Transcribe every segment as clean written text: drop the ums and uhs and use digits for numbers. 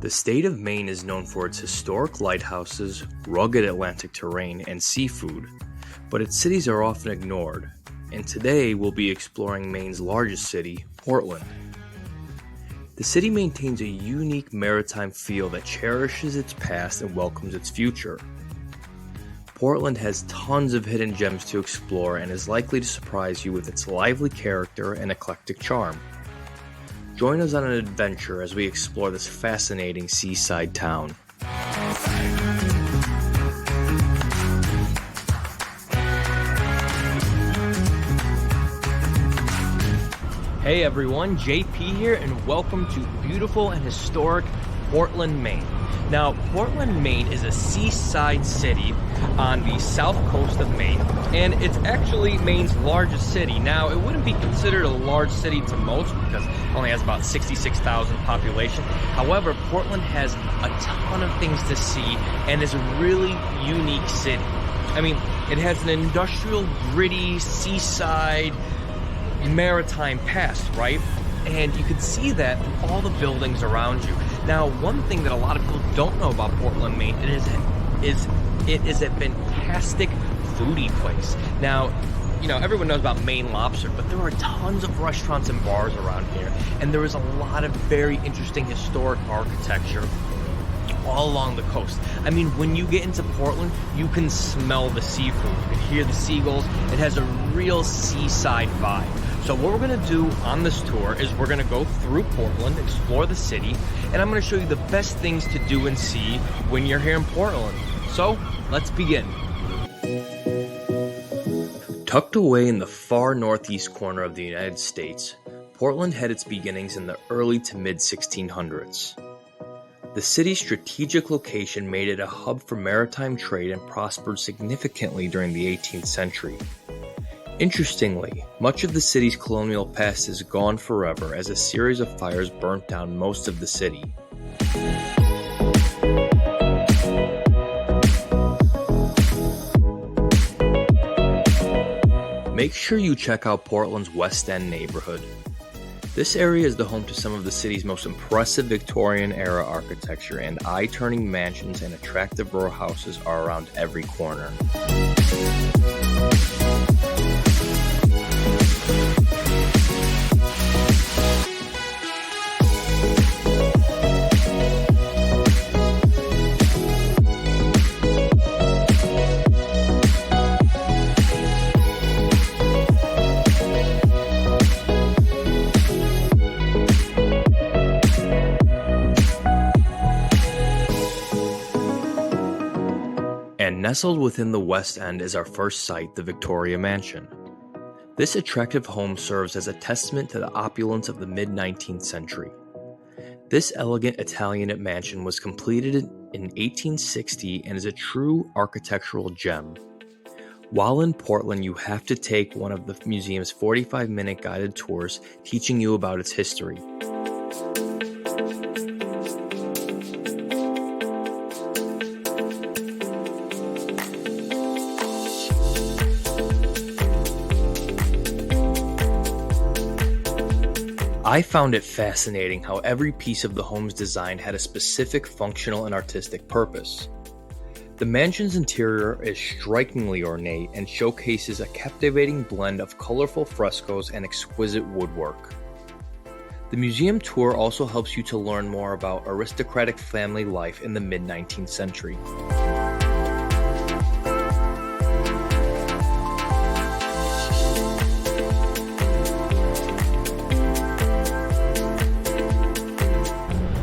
The state of Maine is known for its historic lighthouses, rugged Atlantic terrain, and seafood, but its cities are often ignored, and today we'll be exploring Maine's largest city, Portland. The city maintains a unique maritime feel that cherishes its past and welcomes its future. Portland has tons of hidden gems to explore and is likely to surprise you with its lively character and eclectic charm. Join us on an adventure as we explore this fascinating seaside town. Hey everyone, JP here, and welcome to beautiful and historic Portland, Maine. Now, Portland, Maine is a seaside city on the south coast of Maine, and it's actually Maine's largest city. Now, it wouldn't be considered a large city to most because it only has about 66,000 population. However, Portland has a ton of things to see and is a really unique city. I mean, it has an industrial, gritty, seaside, maritime past, right? And you can see that in all the buildings around you. Now, one thing that a lot of people don't know about Portland, Maine, it is a fantastic foodie place. Now, you know, everyone knows about Maine Lobster, but there are tons of restaurants and bars around here, and there is a lot of very interesting historic architecture all along the coast. I mean, when you get into Portland, you can smell the seafood, you can hear the seagulls. It has a real seaside vibe. So what we're gonna do on this tour is we're gonna go through Portland, explore the city, and I'm gonna show you the best things to do and see when you're here in Portland. So let's begin. Tucked away in the far northeast corner of the United States, Portland had its beginnings in the early to mid 1600s. The city's strategic location made it a hub for maritime trade and prospered significantly during the 18th century. Interestingly, much of the city's colonial past is gone forever as a series of fires burnt down most of the city. Make sure you check out Portland's West End neighborhood. This area is the home to some of the city's most impressive Victorian-era architecture, and eye-turning mansions and attractive row houses are around every corner. And nestled within the West End is our first site, the Victoria Mansion. This attractive home serves as a testament to the opulence of the mid-19th century. This elegant Italianate mansion was completed in 1860 and is a true architectural gem. While in Portland, you have to take one of the museum's 45-minute guided tours teaching you about its history. I found it fascinating how every piece of the home's design had a specific functional and artistic purpose. The mansion's interior is strikingly ornate and showcases a captivating blend of colorful frescoes and exquisite woodwork. The museum tour also helps you to learn more about aristocratic family life in the mid-19th century.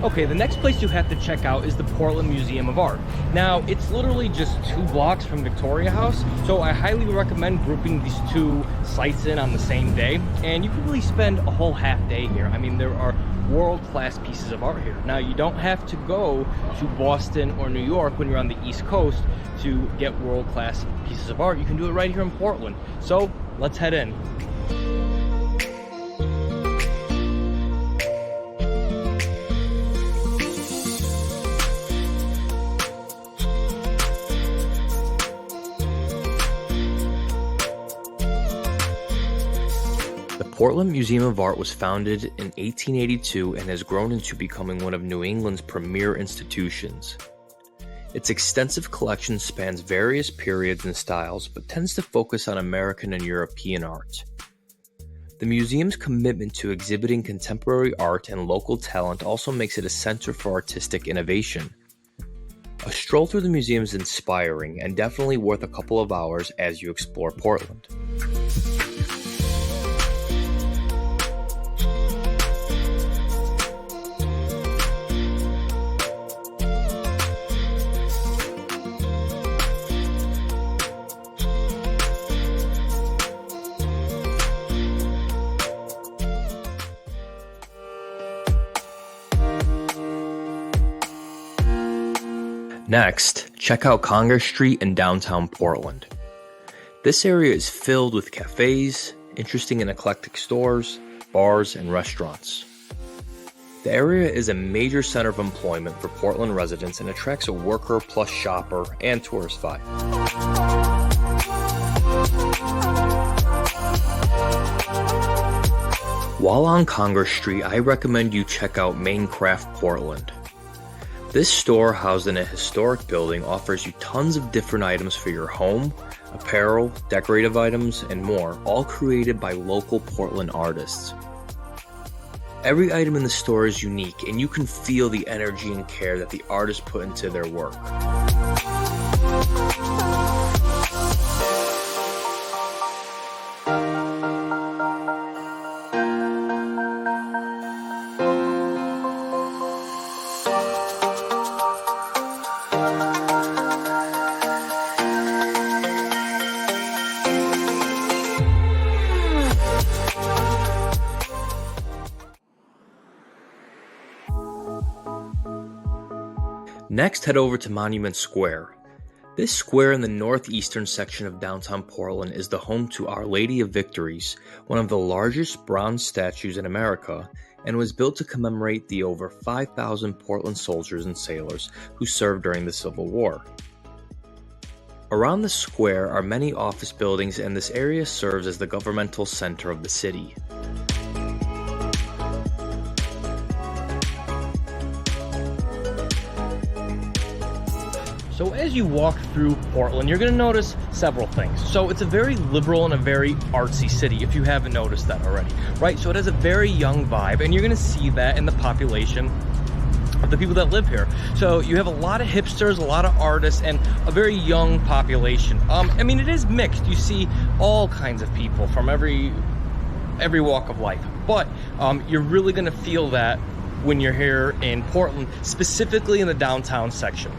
Okay, the next place you have to check out is the Portland Museum of Art. Now, it's literally just 2 blocks from Victoria House, so I highly recommend grouping these 2 sites in on the same day, and you can really spend a whole half day here. I mean, there are world-class pieces of art here. Now, you don't have to go to Boston or New York when you're on the East Coast to get world-class pieces of art. You can do it right here in Portland. So, let's head in. Portland Museum of Art was founded in 1882 and has grown into becoming one of New England's premier institutions. Its extensive collection spans various periods and styles, but tends to focus on American and European art. The museum's commitment to exhibiting contemporary art and local talent also makes it a center for artistic innovation. A stroll through the museum is inspiring and definitely worth a couple of hours as you explore Portland. Next, check out Conger Street in downtown Portland. This area is filled with cafes, interesting and eclectic stores, bars, and restaurants. The area is a major center of employment for Portland residents and attracts a worker plus shopper and tourist vibe. While on Conger Street, I recommend you check out Maine Craft Portland. This store, housed in a historic building, offers you tons of different items for your home, apparel, decorative items, and more, all created by local Portland artists. Every item in the store is unique, and you can feel the energy and care that the artists put into their work. Next, head over to Monument Square. This square in the northeastern section of downtown Portland is the home to Our Lady of Victories, one of the largest bronze statues in America, and was built to commemorate the over 5,000 Portland soldiers and sailors who served during the Civil War. Around the square are many office buildings, and this area serves as the governmental center of the city. So as you walk through Portland, you're going to notice several things. So it's a very liberal and a very artsy city, if you haven't noticed that already, right? So it has a very young vibe, and you're going to see that in the population of the people that live here. So you have a lot of hipsters, a lot of artists, and a very young population. I mean, it is mixed. You see all kinds of people from every walk of life, but you're really going to feel that when you're here in Portland, specifically in the downtown section.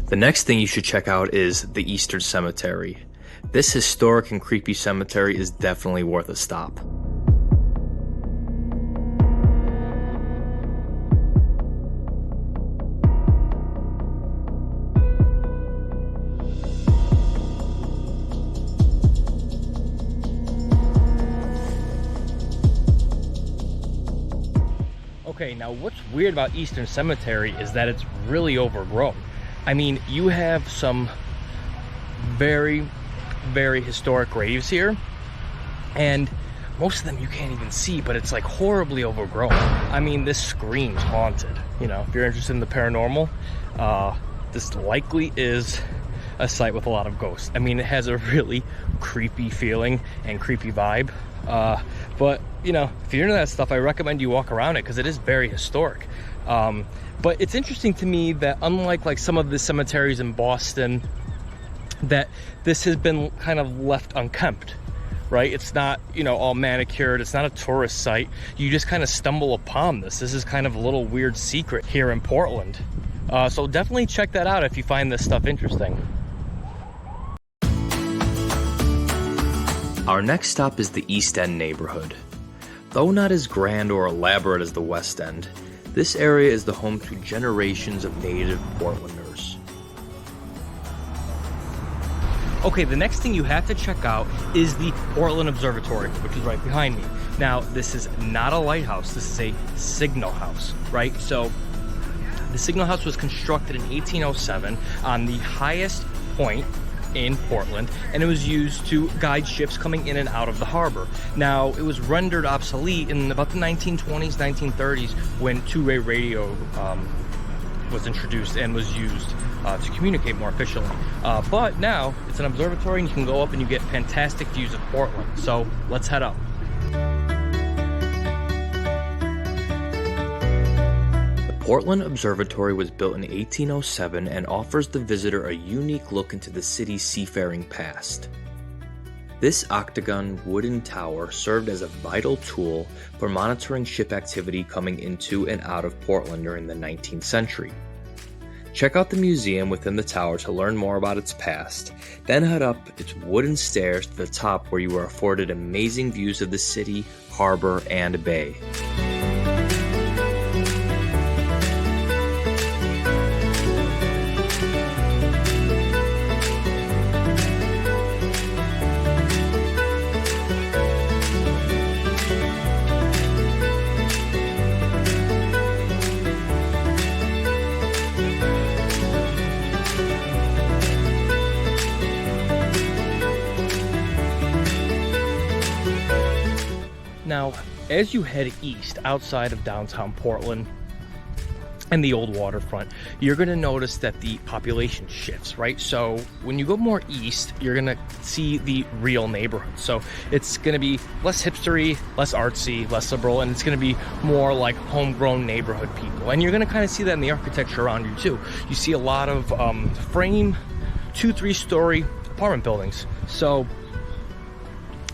The next thing you should check out is the Eastern Cemetery. This historic and creepy cemetery is definitely worth a stop. Okay, now what's weird about Eastern Cemetery is that it's really overgrown. I mean, you have some very, very historic graves here, and most of them you can't even see, but it's like horribly overgrown. I mean, this screams haunted. You know, if you're interested in the paranormal, this likely is a site with a lot of ghosts. I mean, it has a really creepy feeling and creepy vibe. But, you know, if you're into that stuff, I recommend you walk around it because it is very historic. But it's interesting to me that unlike like some of the cemeteries in Boston, that this has been kind of left unkempt, right? It's not, you know, all manicured. It's not a tourist site. You just kind of stumble upon this. This is kind of a little weird secret here in Portland. So definitely check that out if you find this stuff interesting. Our next stop is the East End neighborhood. Though not as grand or elaborate as the West End, this area is the home to generations of native Portlanders. Okay, the next thing you have to check out is the Portland Observatory, which is right behind me. Now, this is not a lighthouse, this is a signal house, right? So the signal house was constructed in 1807 on the highest point in Portland, and it was used to guide ships coming in and out of the harbor. Now, it was rendered obsolete in about the 1920s, 1930s when two-way radio was introduced and was used to communicate more efficiently. But now it's an observatory and you can go up and you get fantastic views of Portland. So let's head up. Portland Observatory was built in 1807 and offers the visitor a unique look into the city's seafaring past. This octagon wooden tower served as a vital tool for monitoring ship activity coming into and out of Portland during the 19th century. Check out the museum within the tower to learn more about its past, then head up its wooden stairs to the top where you are afforded amazing views of the city, harbor, and bay. Now, as you head east outside of downtown Portland and the old waterfront, you're going to notice that the population shifts, right? So when you go more east, you're going to see the real neighborhood. So it's going to be less hipstery, less artsy, less liberal, and it's going to be more like homegrown neighborhood people. And you're going to kind of see that in the architecture around you too. You see a lot of frame 2-3-story apartment buildings. So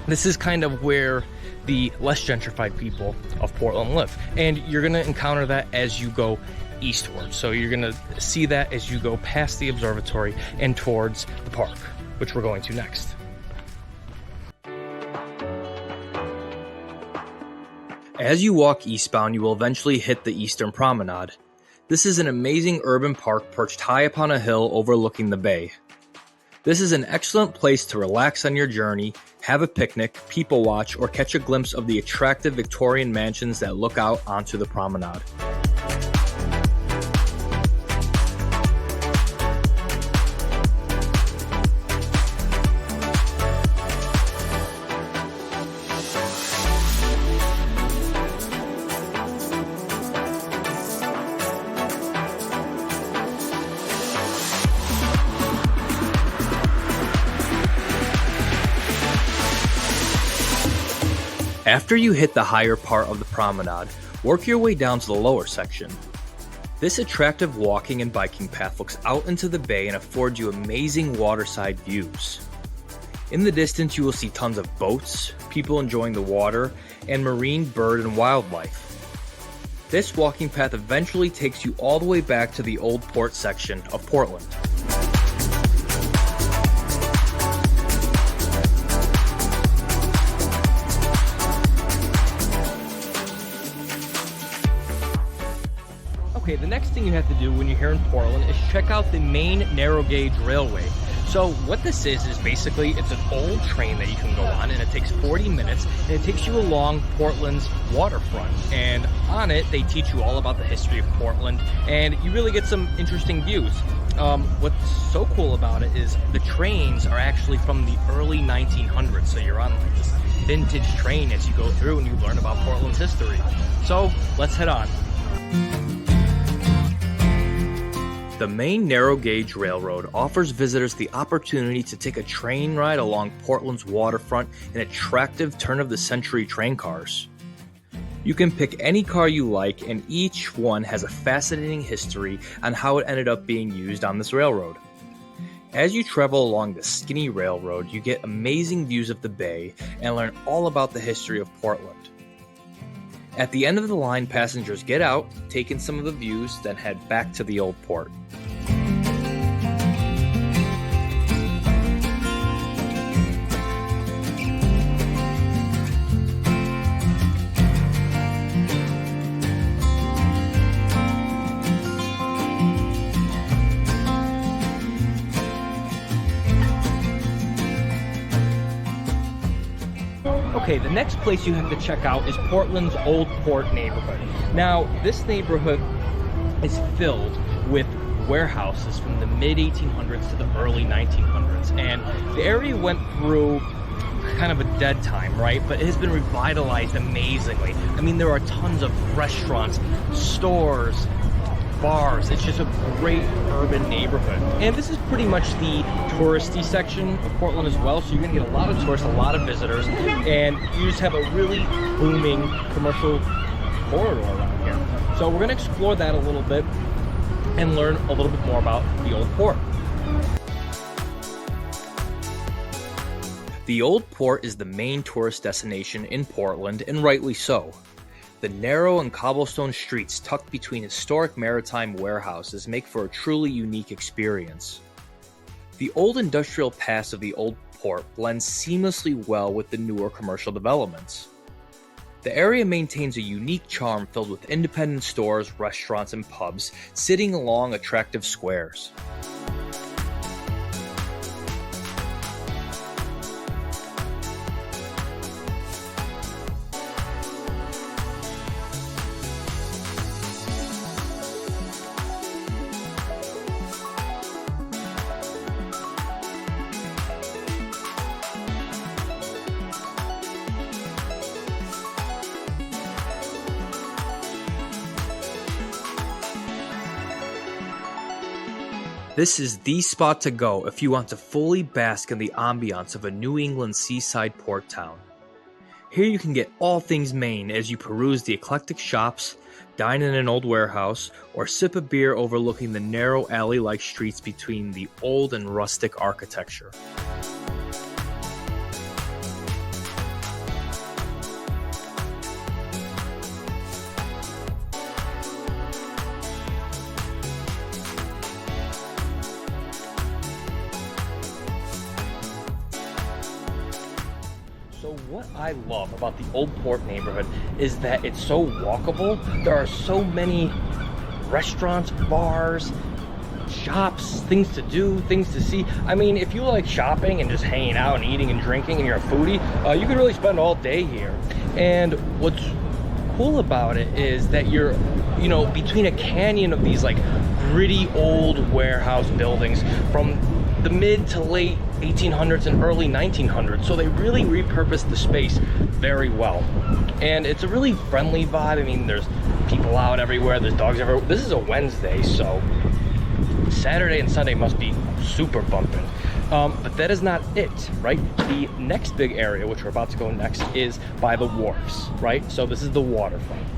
this is kind of where the less gentrified people of Portland live. And you're gonna encounter that as you go eastward. So you're gonna see that as you go past the observatory and towards the park, which we're going to next. As you walk eastbound, you will eventually hit the Eastern Promenade. This is an amazing urban park perched high upon a hill overlooking the bay. This is an excellent place to relax on your journey, have a picnic, people watch, or catch a glimpse of the attractive Victorian mansions that look out onto the promenade. After you hit the higher part of the promenade, work your way down to the lower section. This attractive walking and biking path looks out into the bay and affords you amazing waterside views. In the distance, you will see tons of boats, people enjoying the water, and marine bird and wildlife. This walking path eventually takes you all the way back to the Old Port section of Portland. Okay, the next thing you have to do when you're here in Portland is check out the Maine Narrow Gauge Railway. So what this is basically, it's an old train that you can go on, and it takes 40 minutes, and it takes you along Portland's waterfront. And on it, they teach you all about the history of Portland, and you really get some interesting views. What's so cool about it is the trains are actually from the early 1900s, so you're on like this vintage train as you go through and you learn about Portland's history. So let's head on. The Maine Narrow Gauge Railroad offers visitors the opportunity to take a train ride along Portland's waterfront in attractive turn-of-the-century train cars. You can pick any car you like, and each one has a fascinating history on how it ended up being used on this railroad. As you travel along the skinny railroad, you get amazing views of the bay and learn all about the history of Portland. At the end of the line, passengers get out, take in some of the views, then head back to the old port. Okay, the next place you have to check out is Portland's Old Port neighborhood. Now, this neighborhood is filled with warehouses from the mid-1800s to the early 1900s, and the area went through kind of a dead time, right? But it has been revitalized amazingly. I mean, there are tons of restaurants, stores, bars. It's just a great urban neighborhood. And this is pretty much the touristy section of Portland as well, so you're gonna get a lot of tourists, a lot of visitors, and you just have a really booming commercial corridor around here. So we're gonna explore that a little bit and learn a little bit more about the Old Port. The Old Port is the main tourist destination in Portland, and rightly so. The narrow and cobblestone streets tucked between historic maritime warehouses make for a truly unique experience. The old industrial past of the Old Port blends seamlessly well with the newer commercial developments. The area maintains a unique charm filled with independent stores, restaurants, and pubs sitting along attractive squares. This is the spot to go if you want to fully bask in the ambiance of a New England seaside port town. Here you can get all things Maine as you peruse the eclectic shops, dine in an old warehouse, or sip a beer overlooking the narrow alley-like streets between the old and rustic architecture. So what I love about the Old Port neighborhood is that it's so walkable. There are so many restaurants, bars, shops, things to do, things to see. I mean, if you like shopping and just hanging out and eating and drinking and you're a foodie, you can really spend all day here. And what's cool about it is that you're, between a canyon of these like gritty old warehouse buildings from the mid to late 1800s and early 1900s, so they really repurposed the space very well. And it's a really friendly vibe. I mean, there's people out everywhere, there's dogs everywhere. This is a Wednesday, so Saturday and Sunday must be super bumping. But that is not it, right? The next big area, which we're about to go next, is by the wharfs, right? So this is the waterfront.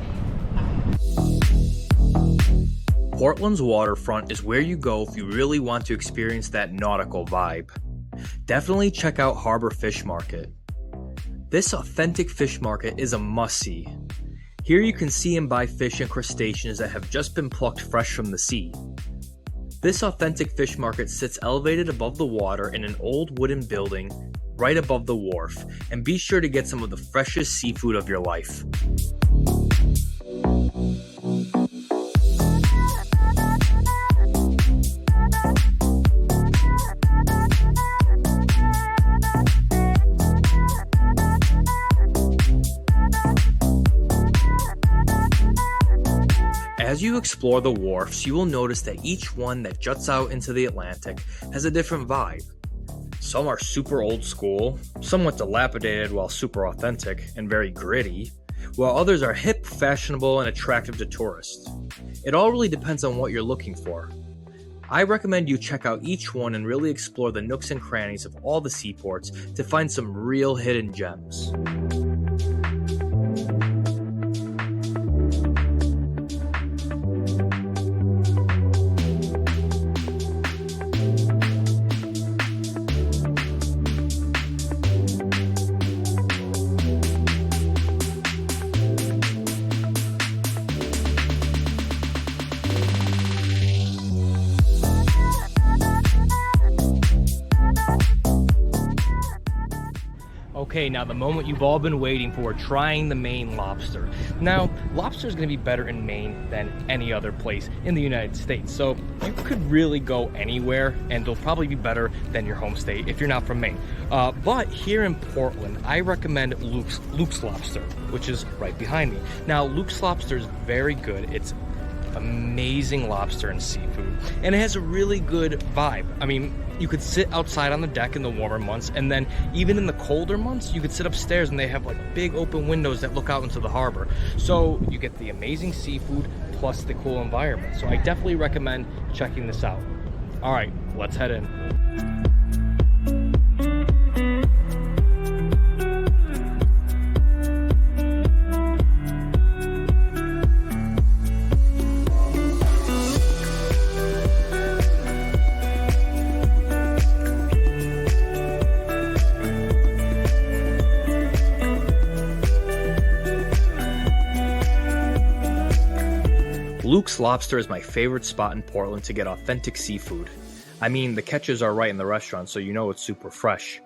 Portland's waterfront is where you go if you really want to experience that nautical vibe. Definitely check out Harbor Fish Market. This authentic fish market is a must-see. Here you can see and buy fish and crustaceans that have just been plucked fresh from the sea. This authentic fish market sits elevated above the water in an old wooden building right above the wharf, and be sure to get some of the freshest seafood of your life. As you explore the wharfs, you will notice that each one that juts out into the Atlantic has a different vibe. Some are super old school, somewhat dilapidated while super authentic and very gritty, while others are hip, fashionable, and attractive to tourists. It all really depends on what you're looking for. I recommend you check out each one and really explore the nooks and crannies of all the seaports to find some real hidden gems. Okay, now the moment you've all been waiting for, trying the Maine lobster. Now, lobster is going to be better in Maine than any other place in the United States. So you could really go anywhere and it'll probably be better than your home state if you're not from Maine. But here in Portland, I recommend Luke's Lobster, which is right behind me. Now, Luke's Lobster is very good. It's amazing lobster and seafood, and it has a really good vibe. I mean, you could sit outside on the deck in the warmer months, and then even in the colder months you could sit upstairs, and they have like big open windows that look out into the harbor, so you get the amazing seafood plus the cool environment. So I definitely recommend checking this out. All right, let's head in. Luke's Lobster is my favorite spot in Portland to get authentic seafood. I mean, the catches are right in the restaurant, so you know it's super fresh.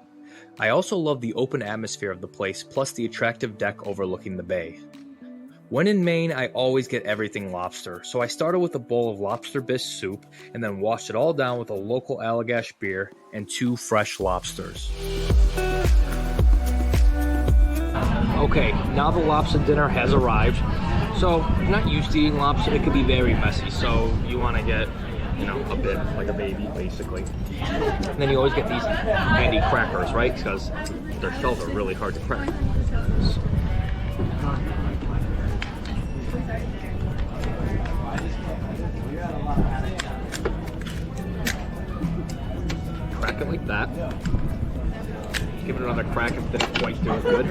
I also love the open atmosphere of the place, plus the attractive deck overlooking the bay. When in Maine, I always get everything lobster, so I started with a bowl of lobster bisque soup and then washed it all down with a local Allagash beer and 2 fresh lobsters. Okay, now the lobster dinner has arrived. So, if you're not used to eating lobster, it could be very messy, so you want to get, you know, a bit like a baby, basically. And then you always get these handy crackers, right? Because their shells are really hard to crack. Crack it like that. Give it another crack if it didn't quite do it good.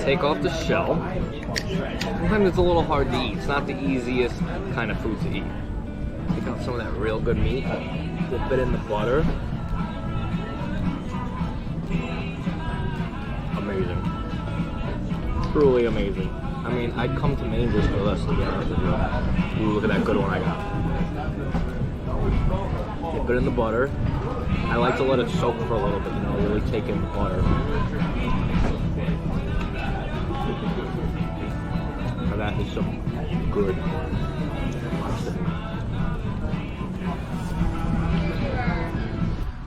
Take off the shell. Sometimes it's a little hard to eat. It's not the easiest kind of food to eat. Take out some of that real good meat. Dip it in the butter. Amazing. Truly amazing. I mean, I'd come to Maine just for this, to be honest with you. Ooh, look at that good one I got. Dip it in the butter. I like to let it soak for a little bit, you know, really take in the butter. Now that is some good lobster.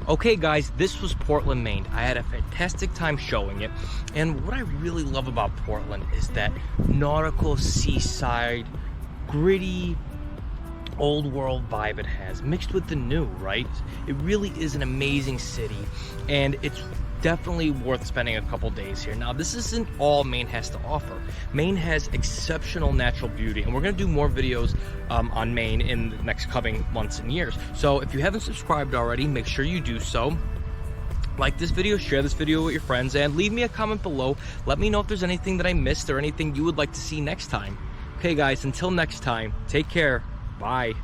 Okay guys, this was Portland, Maine. I had a fantastic time showing it, and what I really love about Portland is that nautical, seaside, gritty, old world vibe it has, mixed with the new, right? It really is an amazing city, and it's definitely worth spending a couple days here. Now, this isn't all Maine has to offer. Maine has exceptional natural beauty, and we're going to do more videos on Maine in the next coming months and years. So if you haven't subscribed already, make sure you do so. Like this video, share this video with your friends, and leave me a comment below. Let me know if there's anything that I missed or anything you would like to see next time. Okay guys, until next time, take care. Bye.